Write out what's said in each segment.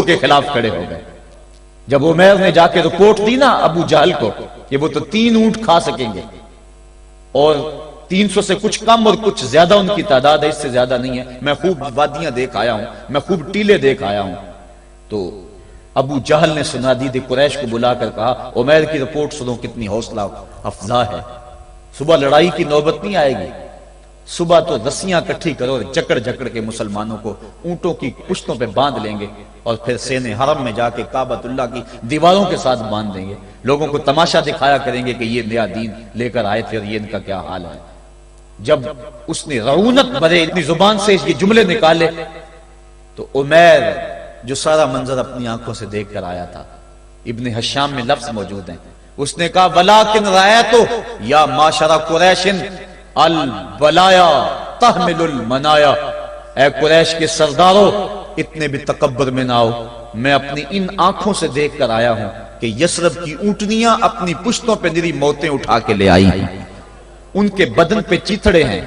کے خلاف کھڑے ہو گئے. جب عمیر نے جا کے رپورٹ دی نا ابو جہل کو کہ وہ تو 3 اونٹ کھا سکیں گے اور 300 سے کچھ کم اور کچھ زیادہ ان کی تعداد ہے، اس سے زیادہ نہیں ہے، میں خوب وادیاں دیکھ آیا ہوں، میں خوب ٹیلے دیکھ آیا ہوں. تو ابو جہل نے سنادید قریش کو بلا کر کہا عمیر کی رپورٹ سنو کتنی حوصلہ افزا ہے، صبح لڑائی کی نوبت نہیں آئے گی، صبح تو رسیاں کٹھی کرو اور جکڑ جکڑ کے مسلمانوں کو اونٹوں کی پشتوں پہ باندھ لیں گے اور پھر سینے حرم میں جا کے کعبۃ اللہ کی دیواروں کے ساتھ باندھ دیں گے، لوگوں کو تماشا دکھایا کریں گے کہ یہ نیا دین لے کر آئے تھے اور یہ ان کا کیا حال ہے. جب اس نے رعونت بھرے اتنی زبان سے یہ جملے نکالے تو عمیر جو سارا منظر اپنی آنکھوں سے دیکھ کر آیا تھا، ابن حشام میں لفظ موجود ہیں، اس نے کہا وَلَٰكِنْ رَأَيْتُ یا معشر قریش البلایا تحمل المنایا، اے قریش کے سرداروں اتنے بھی تکبر میں نہ آؤ، میں اپنی ان آنکھوں سے دیکھ کر آیا ہوں کہ یثرب کی اونٹنیاں اپنی پشتوں پہ نری موتیں اٹھا کے لے آئی ہیں، ان کے بدن پہ چیتھڑے ہیں،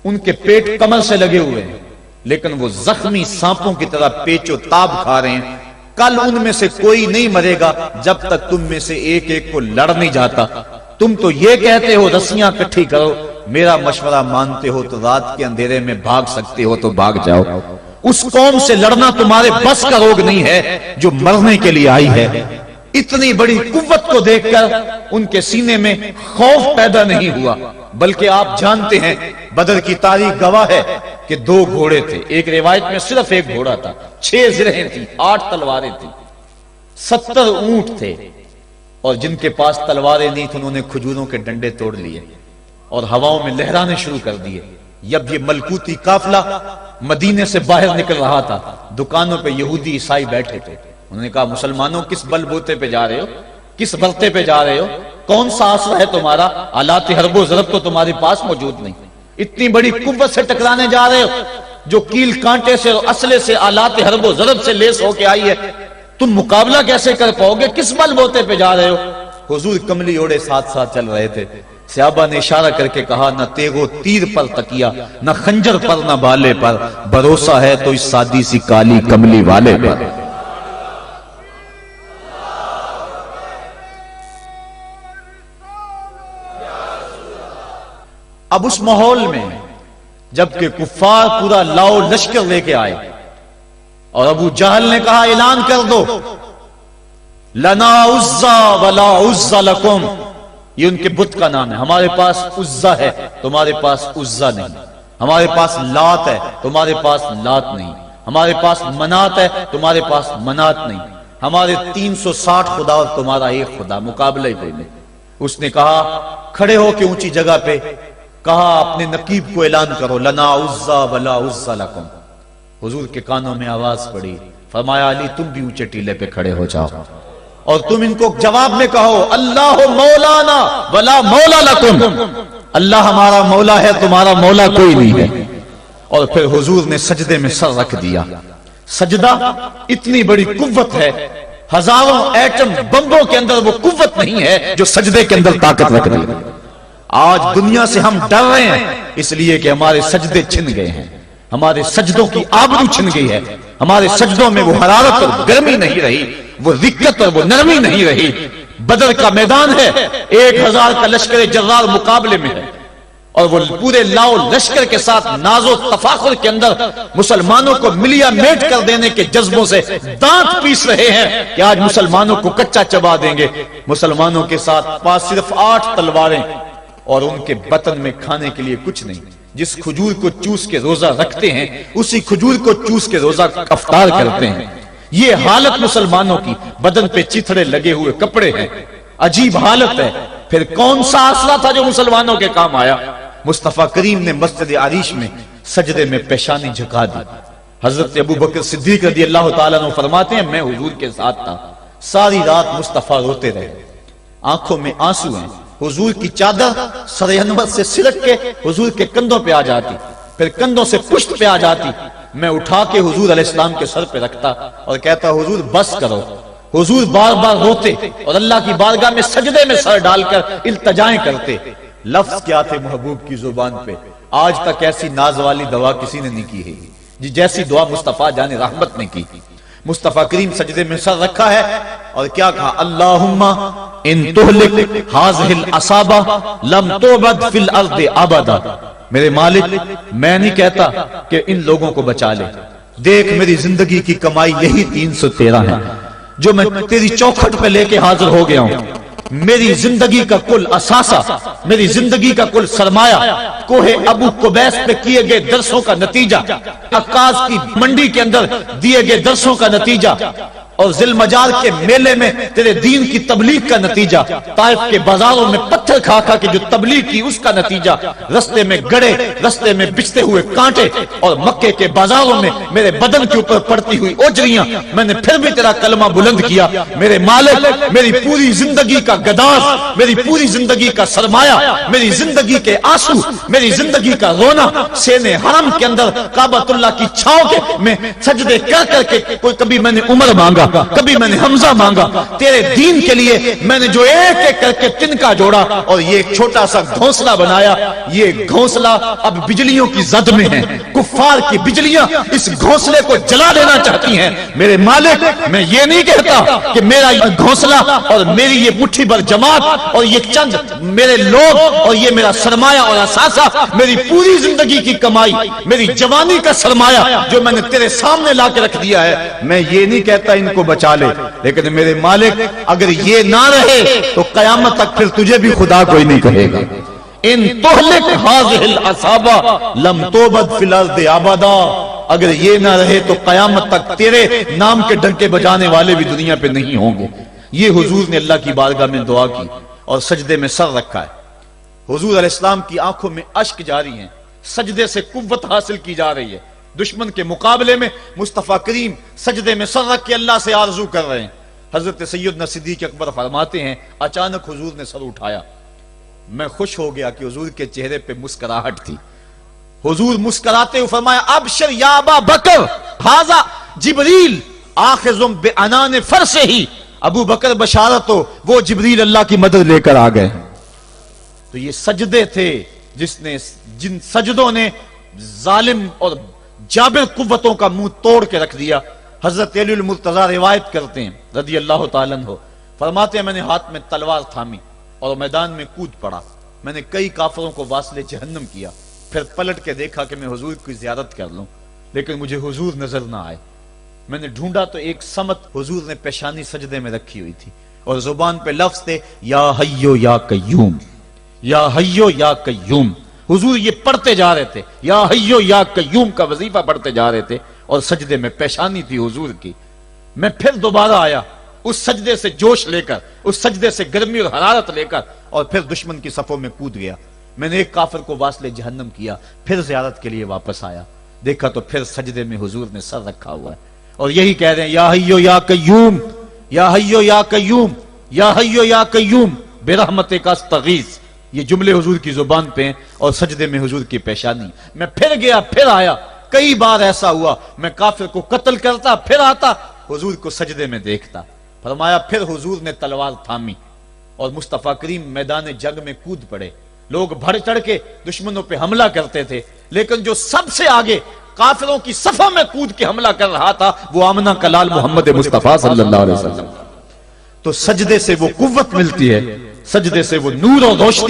ان کے پیٹ کمر سے لگے ہوئے ہیں، لیکن وہ زخمی سانپوں کی طرح پیچ و تاب کھا رہے ہیں. کل ان میں سے کوئی نہیں مرے گا جب تک تم میں سے ایک ایک کو لڑ نہیں جاتا. تم تو یہ کہتے ہو رسیاں کٹھی کرو، میرا مشورہ مانتے ہو تو رات کے اندھیرے میں بھاگ سکتے ہو تو بھاگ جاؤ. اس قوم سے لڑنا تمہارے بس کا روگ نہیں ہے جو مرنے کے لیے آئی ہے. اتنی بڑی قوت کو دیکھ کر ان کے سینے میں خوف پیدا نہیں ہوا، بلکہ آپ جانتے ہیں بدر کی تاریخ گواہ ہے کہ 2 گھوڑے تھے، ایک روایت میں صرف ایک گھوڑا تھا، 6 زرہیں تھیں، 8 تلواریں تھیں، 70 اونٹ تھے، اور جن کے پاس تلواریں نہیں تھیں انہوں نے کھجوروں کے ڈنڈے توڑ لیے اور ہواؤں میں لہرانے شروع کر دیے. جب یہ ملکوتی قافلہ مدینے سے باہر نکل رہا تھا، دکانوں پہ یہودی عیسائی بیٹھے تھے. انہوں نے کہا مسلمانوں کس بل بوتے پہ جا رہے ہو، کس برتے پہ جا رہے ہو، کون سا آسرا ہے تمہارا، آلات حرب و ضرب تو تمہارے پاس موجود نہیں، اتنی بڑی قوت سے ٹکرانے جا رہے ہو جو کیل کانٹے سے اور اسلحے سے آلات حرب و ضرب سے لیس ہو کے آئی ہے، تم مقابلہ کیسے کر پاؤ گے، کس بل بوتے پہ جا رہے ہو. حضور کملی اوڑے ساتھ ساتھ چل رہے تھے. صحابہ نے اشارہ کر کے کہا نہ تیغ و تیر پر تکیا، نہ خنجر پر نہ بالے پر، بھروسہ ہے تو اس سادی سی کالی کملی والے پر. اب اس ماحول میں جبکہ کفار پورا لاؤ لشکر لے کے آئے اور ابو جہل نے کہا اعلان کر دو لنا عزا ولا عزا لکم، یہ ان کے بت کا نام ہے، ہمارے پاس عزا ہے تمہارے پاس عزا نہیں، ہمارے پاس لات ہے تمہارے پاس لات نہیں، ہمارے پاس منات ہے تمہارے پاس منات نہیں، ہمارے 360 خدا اور تمہارا ایک خدا، مقابلہ ہی کوئی نہیں. اس نے کہا کھڑے ہو کے اونچی جگہ پہ کہا اپنے نقیب کو اعلان کرو لنا عزا ولا عزا لکم. حضور کے کانوں میں آواز پڑی، فرمایا علی تم بھی اونچے ٹیلے پہ کھڑے ہو جاؤ اور تم ان کو جواب میں کہو اللہ مولانا ولا مولا لکم، اللہ ہمارا مولا ہے تمہارا مولا کوئی نہیں ہے. اور پھر حضور نے سجدے میں سر رکھ دیا. سجدہ اتنی بڑی قوت ہے، ہزاروں ایٹم بمبوں کے اندر وہ قوت نہیں ہے جو سجدے کے اندر طاقت رکھ دی. آج دنیا سے ہم ڈر رہے ہیں اس لیے کہ ہمارے سجدے چھن گئے ہیں، ہمارے سجدوں کی آبرو چھن گئی ہے، ہمارے سجدوں میں وہ حرارت اور گرمی نہیں رہی، وہ رقت اور وہ نرمی نہیں رہی. بدر کا میدان ہے، 1000 کا لشکر جرار مقابلے میں ہے اور وہ پورے لاؤ لشکر کے ساتھ ناز و تفاخر کے اندر مسلمانوں کو ملیا میٹ کر دینے کے جذبوں سے دانت پیس رہے ہیں کہ آج مسلمانوں کو کچا چبا دیں گے. مسلمانوں کے ساتھ پاس صرف 8 تلواریں اور ان کے بطن میں کھانے کے لیے کچھ نہیں. جس کھجور کو چوس کے روزہ رکھتے ہیں اسی کھجور کو چوس کے روزہ افطار کرتے ہیں. یہ حالت مسلمانوں کی، بدن پہ چتھڑے لگے ہوئے کپڑے ہیں، عجیب حالت ہے. پھر کون سا آسرا تھا جو مسلمانوں کے کام آیا؟ مصطفیٰ کریم نے مسجد عریش میں سجدے میں پیشانی جھکا دی. حضرت ابو بکر صدیق رضی اللہ تعالیٰ عنہ فرماتے ہیں میں حضور کے ساتھ تھا، ساری رات مصطفیٰ روتے رہے، آنکھوں میں آنسو ہیں. حضور کی چادر سر انور سے سلٹ کے حضور کے کندھوں پہ آ جاتی، پھر کندھوں سے پشت پہ آ جاتی. میں اٹھا کے حضور علیہ السلام کے سر پہ رکھتا اور کہتا حضور بس کرو. حضور بار بار روتے اور اللہ کی بارگاہ میں سجدے میں سر ڈال کر التجائیں کرتے. لفظ کیا تھے محبوب کی زبان پہ؟ آج تک ایسی ناز والی دعا کسی نے نہیں کی ہے جی جیسی دعا مصطفیٰ جان رحمت نے کی. مصطفیٰ کریم سجدے میں سر رکھا ہے اور کیا کہا؟ اللہم ان تہلک ہذہ العصابہ لم تعبد فی الارض ابدا. میرے مالک میں نہیں کہتا کہ ان لوگوں کو بچا لے، دیکھ میری زندگی کی کمائی یہی 313 ہے جو میں تیری چوکھٹ پہ لے کے حاضر ہو گیا ہوں. میری زندگی کا کل اثاثہ، میری زندگی کا کل سرمایہ کوہ ابو قبیس پہ کیے گئے درسوں کا نتیجہ، عکاظ کی منڈی کے اندر دیے گئے درسوں کا نتیجہ، اور ذی المجال کے میلے میں تیرے دین کی تبلیغ کا نتیجہ، طائف کے بازاروں میں پتھر کھا کھا کے جو تبلیغ کی اس کا نتیجہ، رستے میں گڑے، رستے میں بچھتے ہوئے کانٹے، اور مکے کے بازاروں میں میرے بدن کے اوپر پڑتی ہوئی اوجریاں، میں نے پھر بھی تیرا کلمہ بلند کیا. میرے مالک میری پوری زندگی کا گداز، میری پوری زندگی کا سرمایہ، میری زندگی کے آنسو، میری زندگی کا رونا سینے حرم کے اندر کعبۃ اللہ کی چھاؤں کے میں سجدے کر کر کے، کوئی کبھی میں نے عمر مانگا، کبھی میں نے حمزہ مانگا، تیرے دین کے لیے میں نے جو ایک ایک کر کے تنکا جوڑا اور یہ ایک چھوٹا سا گھونسلہ بنایا. یہ گھونسلہ اب بجلیوں کی زد میں ہے، کفار کی بجلیاں اس گھونسلے کو جلا دینا چاہتی ہیں. میرے مالک میں یہ نہیں کہتا کہ میرا یہ گھونسلہ اور میری یہ مٹھی بھر جماعت اور یہ چند میرے لوگ اور یہ میرا سرمایہ اور اثاثہ، میری پوری زندگی کی کمائی، میری جوانی کا سرمایہ جو میں نے تیرے سامنے لا کے رکھ دیا ہے، میں یہ نہیں کہتا ان کو بچا لے، لیکن میرے مالک اگر یہ نہ رہے تو قیامت تک پھر تجھے بھی خدا کوئی نہیں کہے گا. ان تہلک ہذہ العصابہ لم تعبد فی الارض ابدا. اگر یہ نہ رہے تو قیامت تک تیرے نام کے ڈنکے بجانے والے بھی دنیا پہ نہیں ہوں گے. یہ حضور نے اللہ کی بارگاہ میں دعا کی اور سجدے میں سر رکھا ہے. حضور علیہ السلام کی آنکھوں میں اشک جاری ہیں، سجدے سے قوت حاصل کی جا رہی ہے. دشمن کے مقابلے میں مصطفیٰ کریم سجدے میں سر رکھ کے اللہ سے آرزو کر رہے ہیں. حضرت سیدنا صدیق اکبر فرماتے ہیں اچانک حضور نے سر اٹھایا، میں خوش ہو گیا کہ حضور کے چہرے پہ مسکراہٹ تھی. حضور مسکراتے ہوئے فرمایا ابشر یا ابا بکر ھذا جبریل آخذ بعنان فرسہ. ابو بکر بشارت ہو، وہ جبریل اللہ کی مدد لے کر آ گئے. تو یہ سجدے تھے جن سجدوں نے ظالم اور جابر قوتوں کا منہ توڑ کے رکھ دیا. حضرت علی المرتضیٰ روایت کرتے ہیں رضی اللہ تعالیٰ عنہ، فرماتے ہیں میں نے ہاتھ میں تلوار تھامی اور میدان میں کود پڑا. میں نے کئی کافروں کو واصل جہنم کیا، پھر پلٹ کے دیکھا کہ میں حضور کی زیارت کر لوں، لیکن مجھے حضور نظر نہ آئے. میں نے ڈھونڈا تو ایک سمت حضور نے پیشانی سجدے میں رکھی ہوئی تھی اور زبان پہ لفظ تھے یا حیو یا قیوم، یا حیو یا قیوم. حضور یہ پڑھتے جا رہے تھے، یا حیو یا قیوم کا وظیفہ پڑھتے جا رہے تھے اور سجدے میں پیشانی تھی حضور کی. میں پھر دوبارہ آیا اس سجدے سے جوش لے کر، اس سجدے سے گرمی اور حرارت لے کر، اور پھر دشمن کی صفوں میں کود گیا. میں نے ایک کافر کو واصل جہنم کیا، پھر زیارت کے لیے واپس آیا، دیکھا تو پھر سجدے میں حضور نے سر رکھا ہوا ہے اور یہی کہہ رہے ہیں یا حیو یا قیوم، یا حیو یا قیوم، یا حیو یا قیوم برحمتک استغیث. یہ جملے حضور کی زبان پہ ہیں اور سجدے میں حضور کی پیشانی. میں پھر گیا، پھر آیا، کئی بار ایسا ہوا میں کافر کو قتل کرتا، پھر آتا حضور کو سجدے میں دیکھتا. فرمایا پھر حضور نے تلوار تھامی اور مصطفیٰ کریم میدان جنگ میں کود پڑے. لوگ بڑھ چڑھ کے دشمنوں پہ حملہ کرتے تھے، لیکن جو سب سے آگے کافروں کی صفوں میں کود کے حملہ کر رہا تھا وہ آمنہ کا لال محمد مصطفیٰ صلی اللہ علیہ وسلم. تو سجدے سے وہ قوت ملتی ہے، سجدے سے وہ نور اور روشنی